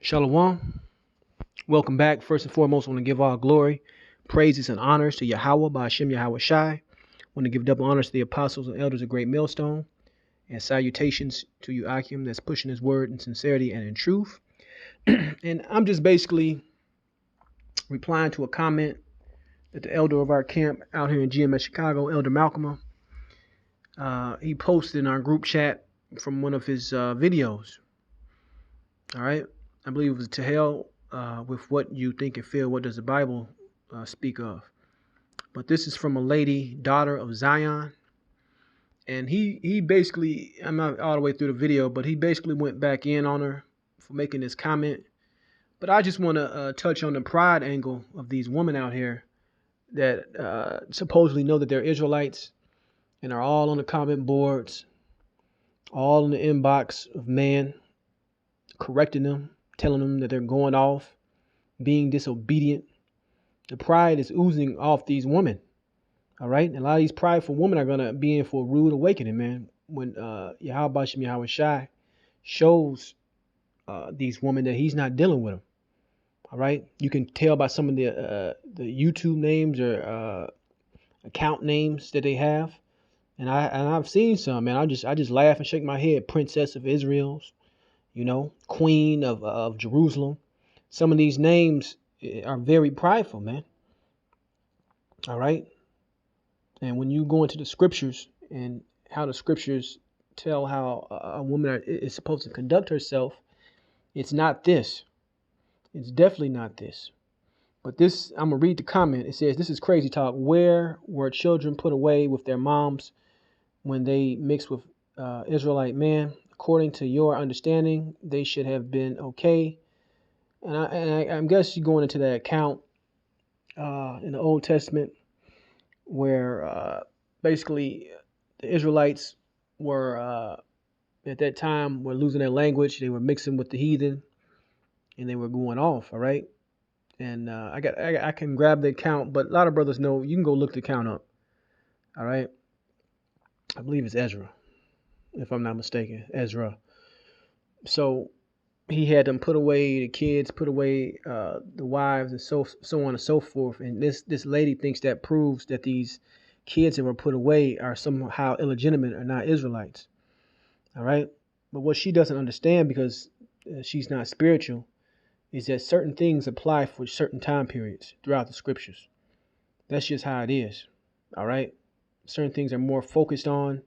Shalom. Welcome back. First and foremost, I want to give all glory, praises, and honors to Yahweh by Hashem Yahweh Shai. I want to give double honors to the apostles and elders of Great Millstone, and salutations to you, Akim, that's pushing his word in sincerity and in truth. And I'm just basically replying to a comment that the elder of our camp out here in GMS Chicago, Elder Malcolm, he posted in our group chat from one of his videos. All right. I believe it was to hell with what you think and feel. What does the Bible speak of? But this is from a lady, daughter of Zion. And he basically, I'm not all the way through the video, but he basically went back in on her for making this comment. But I just want to touch on the pride angle of these women out here that supposedly know that they're Israelites and are all on the comment boards, all in the inbox of man, correcting them, telling them that they're going off, being disobedient. The pride is oozing off these women. All right. And a lot of these prideful women are going to be in for a rude awakening, man. When Yahweh Shem Yahweh Shai shows these women that he's not dealing with them. All right. You can tell by some of the YouTube names or account names that they have. And I've seen some, man. I just laugh and shake my head. Princess of Israel's, Queen of Jerusalem. Some of these names are very prideful, man. All right. And when you go into the scriptures and how the scriptures tell how a woman is supposed to conduct herself, it's not this. It's definitely not this. But this, I'm going to read the comment. It says, "This is crazy talk. Where were children put away with their moms when they mixed with Israelite men? According to your understanding, they should have been okay." And I guess you're going into that account in the Old Testament where basically the Israelites were at that time were losing their language. They were mixing with the heathen, and they were going off. All right, and I can grab the account, but a lot of brothers know you can go look the account up. All right, I believe it's Ezra, if I'm not mistaken, Ezra. So he had them put away the kids, put away the wives, and so on and so forth. And this lady thinks that proves that these kids that were put away are somehow illegitimate or not Israelites. All right. But what she doesn't understand, because she's not spiritual, is that certain things apply for certain time periods throughout the scriptures. That's just how it is. All right. Certain things are more focused on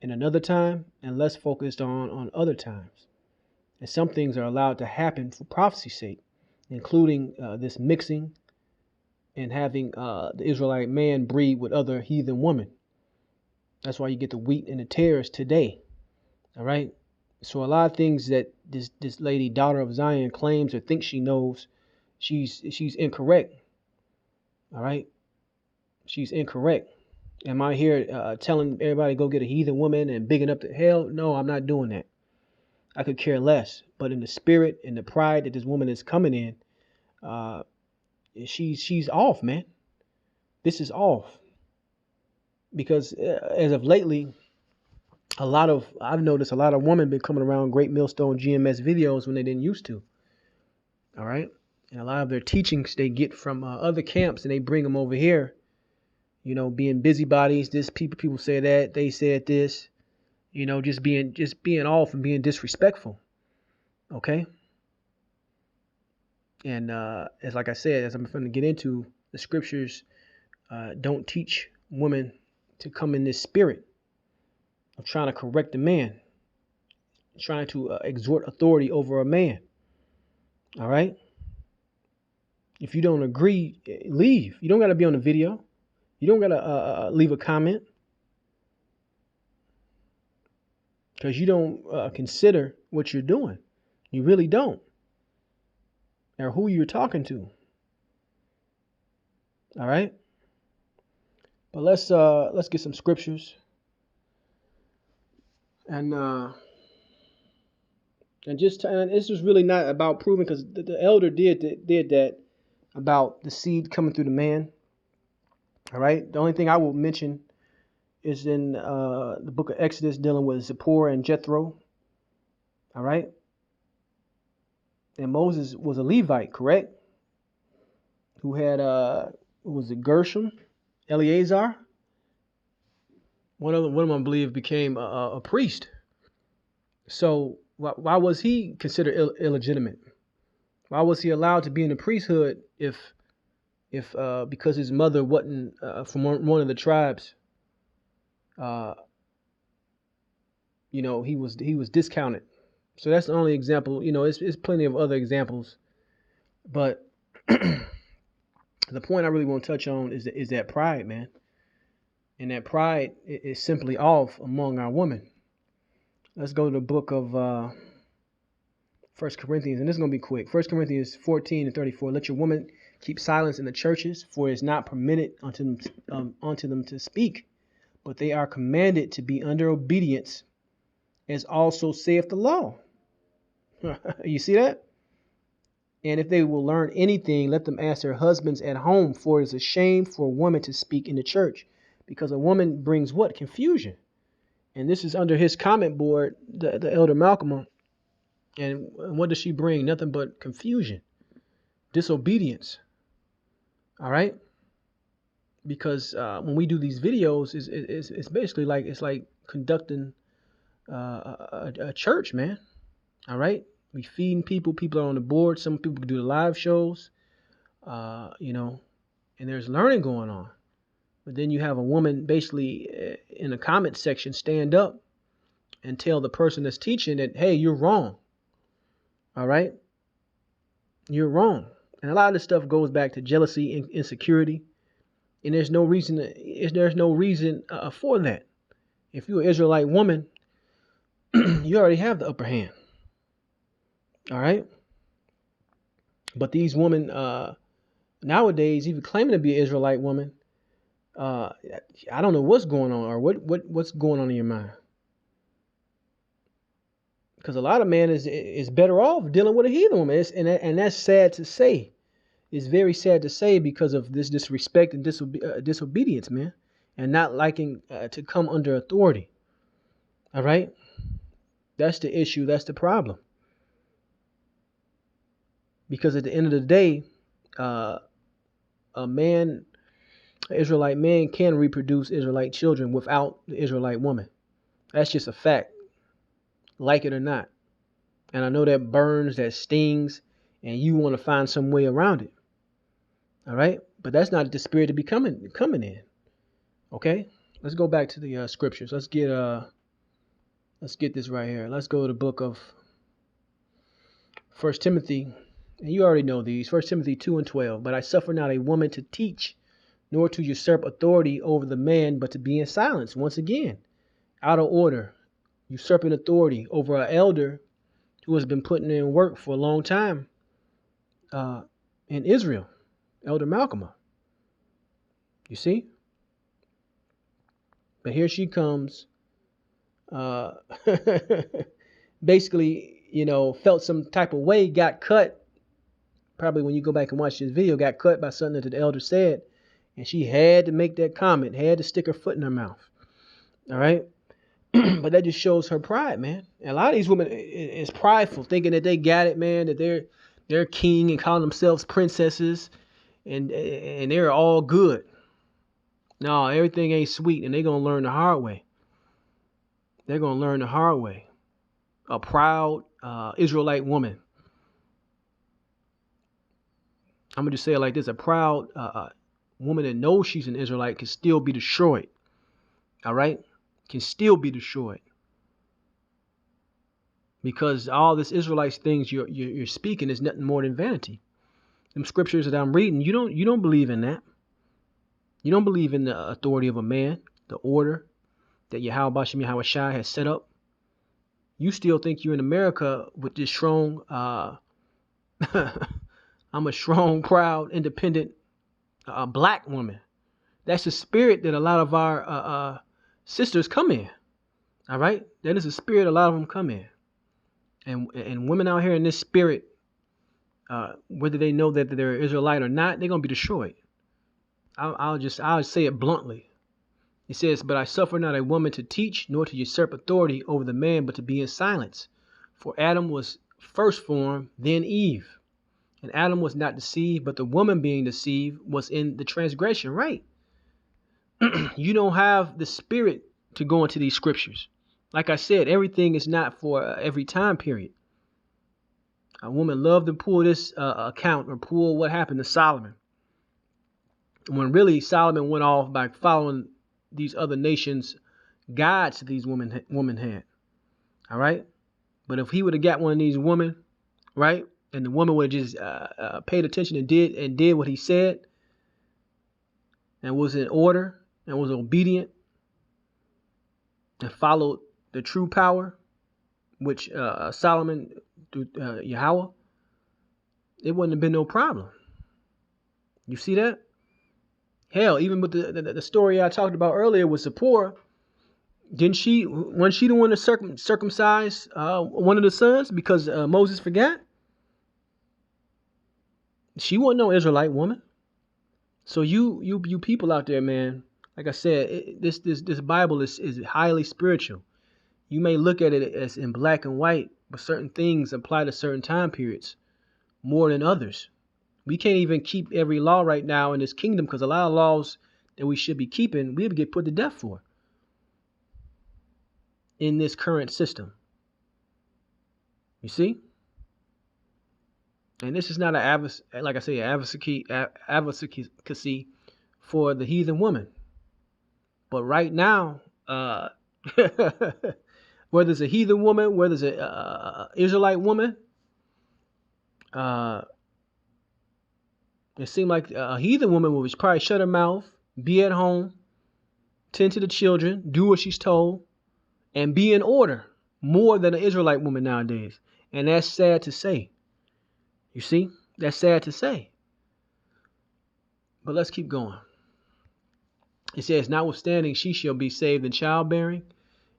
in another time and less focused on other times. And some things are allowed to happen for prophecy's sake, including this mixing and having the Israelite man breed with other heathen women. That's why you get the wheat and the tares today. All right. So a lot of things that this lady, daughter of Zion, claims or thinks she knows, she's incorrect. All right. She's incorrect. Am I here telling everybody to go get a heathen woman and bigging up the hell? No, I'm not doing that. I could care less. But in the spirit and the pride that this woman is coming in, she's off, man. This is off. Because as of lately, I've noticed a lot of women been coming around Great Millstone GMS videos when they didn't used to. All right. And a lot of their teachings they get from other camps, and they bring them over here, being busybodies. People say that, they said this. Just being off and being disrespectful. Okay. And as like I said, as I'm going to get into, the scriptures don't teach women to come in this spirit of trying to correct a man, trying to exhort authority over a man. All right. If you don't agree, leave. You don't got to be on the video. You don't got to leave a comment. Because you don't consider what you're doing. You really don't. Or who you're talking to. All right. But let's get some scriptures. And this was really not about proving, because the elder did that about the seed coming through the man. All right. The only thing I will mention is in the book of Exodus, dealing with Zipporah and Jethro. All right. And Moses was a Levite, correct? Who had was it Gershom, Eleazar? One of them, I believe, became a priest. So why was he considered illegitimate? Why was he allowed to be in the priesthood if because his mother wasn't from one of the tribes? He was discounted. So that's the only example. It's plenty of other examples, but the point I really want to touch on is that pride, man, and that pride is simply off among our women. Let's go to the book of 1 Corinthians, and this is going to be quick. 1 Corinthians 14:34. Let your women keep silence in the churches, for it is not permitted unto them to speak, but they are commanded to be under obedience, as also saith the law. You see that? And if they will learn anything, let them ask their husbands at home, for it is a shame for a woman to speak in the church, because a woman brings what? Confusion. And this is under his comment board, the elder Malcolm. And what does she bring? Nothing but confusion, disobedience. All right? Because when we do these videos, it's basically like conducting a church, man. All right? We feeding people. People are on the board. Some people do the live shows, and there's learning going on. But then you have a woman basically in the comment section stand up and tell the person that's teaching that, hey, you're wrong. All right? You're wrong. And a lot of this stuff goes back to jealousy and insecurity. And there's no reason for that. If you're an Israelite woman, you already have the upper hand. All right? But these women nowadays, even claiming to be an Israelite woman, I don't know what's going on or what's going on in your mind. Because a lot of men is better off dealing with a heathen woman. And that's sad to say. It's very sad to say because of this disrespect and disobedience, man. And not liking to come under authority. All right? That's the issue. That's the problem. Because at the end of the day, an Israelite man can reproduce Israelite children without the Israelite woman. That's just a fact. Like it or not. And I know that burns, that stings, and you want to find some way around it. All right? But that's not the spirit to be coming in. Okay? Let's go back to the scriptures. Let's get this right here. Let's go to the book of 1 Timothy. And you already know these. 1 Timothy 2:12. But I suffer not a woman to teach, nor to usurp authority over the man, but to be in silence. Once again, out of order, usurping authority over an elder who has been putting in work for a long time in Israel, Elder Malcolm. You see? But here she comes, basically, felt some type of way, got cut. Probably when you go back and watch this video, got cut by something that the elder said. And she had to make that comment, had to stick her foot in her mouth. All right? But that just shows her pride, man. And a lot of these women is prideful, thinking that they got it, man, that they're king and calling themselves princesses, and they're all good. No, everything ain't sweet, and they're going to learn the hard way. They're going to learn the hard way. A proud Israelite woman. I'm going to just say it like this. A proud woman that knows she's an Israelite can still be destroyed. All right? Can still be destroyed. Because all this Israelite things you're speaking is nothing more than vanity. Them scriptures that I'm reading, you don't believe in that. You don't believe in the authority of a man, the order that Yahweh Bashem Yahweh Shai has set up. You still think you're in America with this strong, I'm a strong, proud, independent black woman. That's the spirit that a lot of our sisters come in. All right? That is the spirit a lot of them come in. And women out here in this spirit, whether they know that they're Israelite or not, they're going to be destroyed. I'll say it bluntly. It says, but I suffer not a woman to teach, nor to usurp authority over the man, but to be in silence. For Adam was first form, then Eve. And Adam was not deceived, but the woman being deceived was in the transgression, right? You don't have the spirit to go into these scriptures. Like I said, everything is not for every time period. A woman loved to pull this account or pull what happened to Solomon, when really Solomon went off by following these other nations' gods these women had. All right? But if he would have got one of these women, right, and the woman would have just paid attention and did what he said, and was in order and was obedient and followed the true power, which Solomon through Yahweh, it wouldn't have been no problem. You see that? Hell, even with the story I talked about earlier with Zipporah, wasn't she the one to circumcise one of the sons because Moses forgot? She wasn't no Israelite woman. So you people out there, man, like I said, this Bible is highly spiritual. You may look at it as in black and white, but certain things apply to certain time periods more than others. We can't even keep every law right now in this kingdom because a lot of laws that we should be keeping, we get put to death for in this current system. You see? And this is not like I say, advocacy for the heathen woman. But right now, whether it's a heathen woman, whether it's an Israelite woman, it seemed like a heathen woman would probably shut her mouth, be at home, tend to the children, do what she's told, and be in order more than an Israelite woman nowadays. And that's sad to say. You see? That's sad to say. But let's keep going. It says, notwithstanding, she shall be saved in childbearing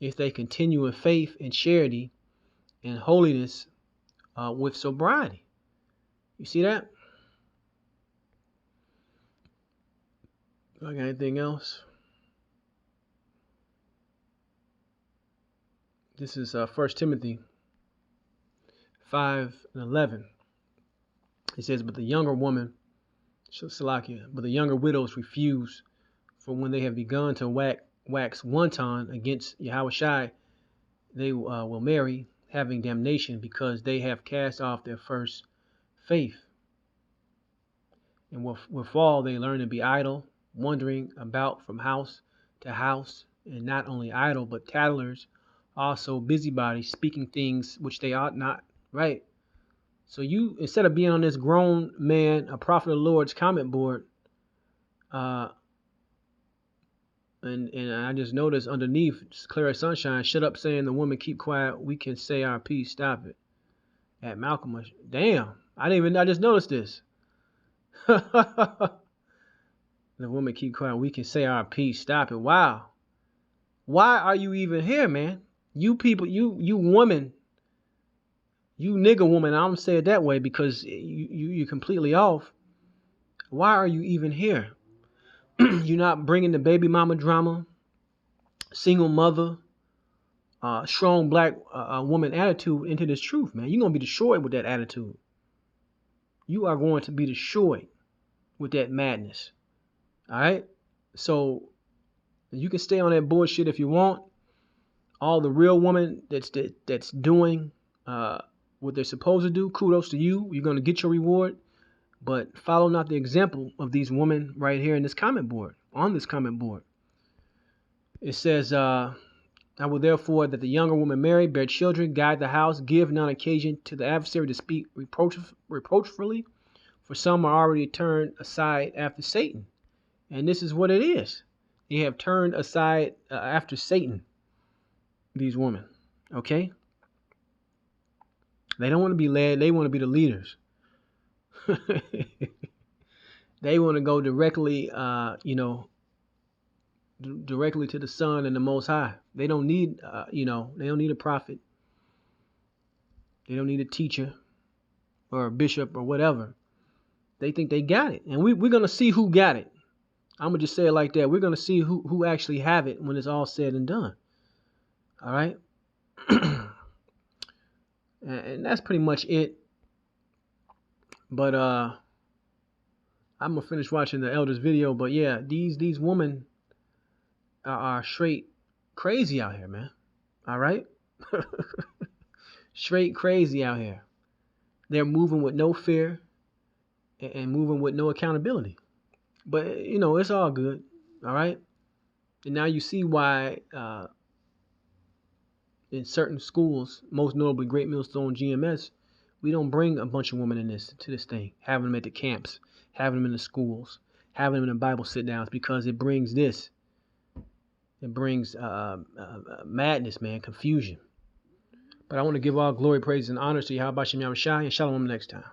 if they continue in faith and charity and holiness with sobriety. You see that? I got anything else? This is 1 Timothy 5:11. It says, but the younger widows refuse, for when they have begun to wax wanton against Yahushai, they will marry, having damnation, because they have cast off their first faith. And withal they learn to be idle, wandering about from house to house, and not only idle, but tattlers, also busybodies, speaking things which they ought not. Right? So you, instead of being on this grown man, a prophet of the Lord's comment board, and I just noticed underneath, Clear as Sunshine, shut up saying the woman keep quiet, we can say our piece, stop it. At Malcolm, damn, I just noticed this. The woman keep quiet, we can say our piece, stop it. Wow. Why are you even here, man? You people, you woman, you nigger woman, I'm gonna say it that way because you're completely off. Why are you even here? You're not bringing the baby mama drama, single mother, strong black woman attitude into this truth, man. You're going to be destroyed with that attitude. You are going to be destroyed with that madness. All right? So you can stay on that bullshit if you want. All the real woman that's doing what they're supposed to do, kudos to you. You're going to get your reward. But follow not the example of these women right here in this comment board, on this comment board. It says, I will therefore that the younger woman marry, bear children, guide the house, give none occasion to the adversary to speak reproachfully, for some are already turned aside after Satan. And this is what it is. They have turned aside after Satan, these women. Okay? They don't want to be led. They want to be the leaders. They want to go directly, directly to the Son and the Most High. They don't need, they don't need a prophet. They don't need a teacher or a bishop or whatever. They think they got it. And we're going to see who got it. I'm going to just say it like that. We're going to see who actually have it when it's all said and done. All right? And that's pretty much it. But I'm gonna finish watching the elders video. But yeah, these women are straight crazy out here, man. All right, straight crazy out here. They're moving with no fear and moving with no accountability. But you know, it's all good. All right. And now you see why in certain schools, most notably Great Millstone GMS, we don't bring a bunch of women in this to this thing, having them at the camps, having them in the schools, having them in the Bible sit downs, because it brings this. It brings madness, man, confusion. But I want to give all glory, praise, and honors to Yahweh Shem Yahushai, and Shalom next time.